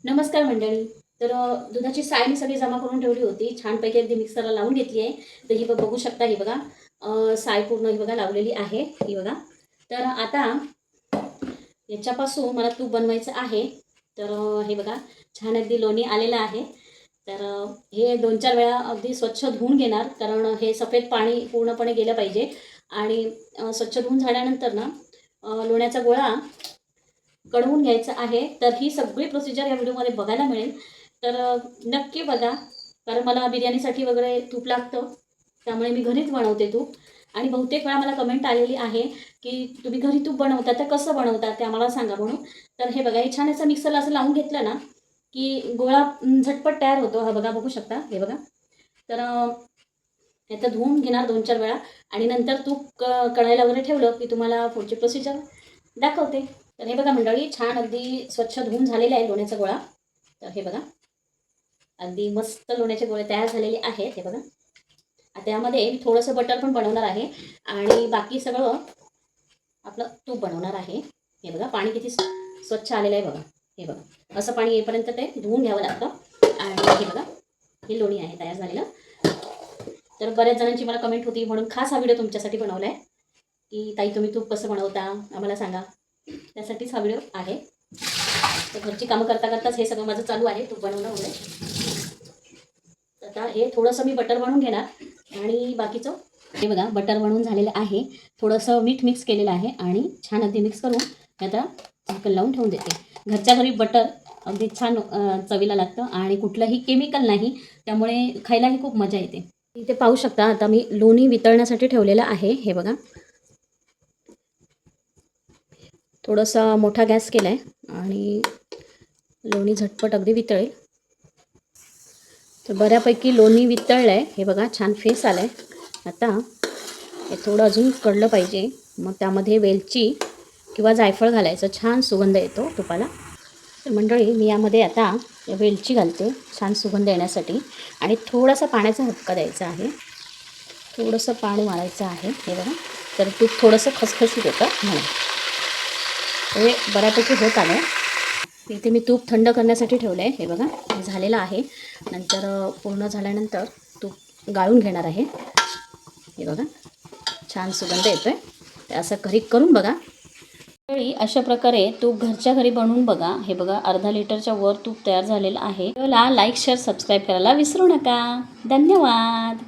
नमस्कार मंडळी. तर दुधाची साय मी सगळी जमा करून ठेवली होती. छानपैकी अगदी मिक्सरला लावून घेतली आहे. तर ही बघू शकता, ही बघा साय पूर्ण ही बघा लावलेली आहे, ही बघा. तर आता याच्यापासून मला तूप बनवायचं आहे. तर हे बघा छान अगदी लोणी आलेलं आहे. तर हे 2-4 वेळा अगदी स्वच्छ धुवून घेणार, कारण हे सफेद पाणी पूर्णपणे गेलं पाहिजे. आणि स्वच्छ धुवून झाल्यानंतर ना लोण्याचा गोळा कढवून घ्यायचं आहे. तर ही सगळी प्रोसिजर या व्हिडिओमध्ये बघायला मिळेल. तर नक्की बघा, कारण मला बिर्याणीसाठी वगैरे तूप लागतं, त्यामुळे मी घरीच बनवते तूप. आणि बहुतेक वेळा मला कमेंट आलेली आहे की तुम्ही घरी तूप बनवता तर कसं बनवता ते आम्हाला सांगा म्हणून. तर हे बघा, हे छान असं मिक्सरला असं लावून घेतलं ना की गोळा झटपट तयार होतो. हा बघा, बघू शकता, हे बघा. तर याचं धुवून घेणार 2-4 वेळा आणि नंतर तूप कढायला वगैरे ठेवलं की तुम्हाला पुढची प्रोसिजर दाखवते. तर हे बघा मंडळी, छान अगदी स्वच्छ धुवून झालेला आहे लोण्याचा गोळा. तर हे बघा, अगदी मस्त लोण्याचे गोळे तयार झालेले आहेत, हे बघा. आता यामध्ये मी थोडंसं बटर पण बनवणार आहे आणि बाकी सगळं आपलं तूप बनवणार आहे. हे बघा, पाणी किती स्वच्छ आलेलं आहे बघा. हे बघा, असं पाणी येईपर्यंत ते धुवून घ्यावं लागतं. आणि हे बघा, हे लोणी आहे तयार झालेलं. तर बऱ्याच जणांची मला कमेंट होती, म्हणून खास हा व्हिडिओ तुमच्यासाठी बनवला आहे की ताई तुम्ही तूप कसं बनवता आम्हाला सांगा. त्यासाठीच हा व्हिडिओ आहे. तर घरची कामं करता करताच हे सगळं माझं चालू आहे, तूप बनवणं वगैरे. आता हे थोडंसं मी बटर बनवून घेणार आणि बाकीचं हे बघा, बटर बनवून झालेलं आहे. थोडंसं मीठ मिक्स केलेलं आहे आणि छान अगदी मिक्स करून आता झाकण लावून ठेवून देते. घरच्या घरी बटर अगदी छान चवीला लागतं आणि कुठलंही केमिकल नाही, त्यामुळे खायलाही खूप मजा येते. इथे पाहू शकता, आता मी लोणी वितळण्यासाठी ठेवलेलं आहे. हे बघा, थोडासा मोठा गॅस केला आहे आणि लोणी झटपट अगदी वितळेल. तर बऱ्यापैकी लोणी वितळलं आहे, हे बघा, छान फेस आला आहे. आता हे थोडं अजून कढलं पाहिजे, मग त्यामध्ये वेलची किंवा जायफळ घालायचं, छान सुगंध येतो तुपाला. तर मंडळी, मी यामध्ये आता वेलची घालते छान सुगंध येण्यासाठी आणि थोडासा पाण्याचा झटका द्यायचा आहे. थोडंसं पाणी मारायचं आहे, हे बघा. तर तूप थोडंसं खसखशीत होतं म्हणून. हे बऱ्यापैकी होत आलं आहे. इथे मी तूप थंड करण्यासाठी ठेवलं आहे, हे बघा, झालेलं आहे. नंतर पूर्ण झाल्यानंतर तूप गाळून घेणार आहे. हे बघा, छान सुगंध येतो आहे. तर असं घरी करून बघा. अशा प्रकारे तूप घरच्या घरी बनवून बघा. हे बघा, अर्धा लिटरच्या वर तूप तयार झालेलं आहे. लाईक, शेअर, सबस्क्राईब करायला विसरू नका. धन्यवाद.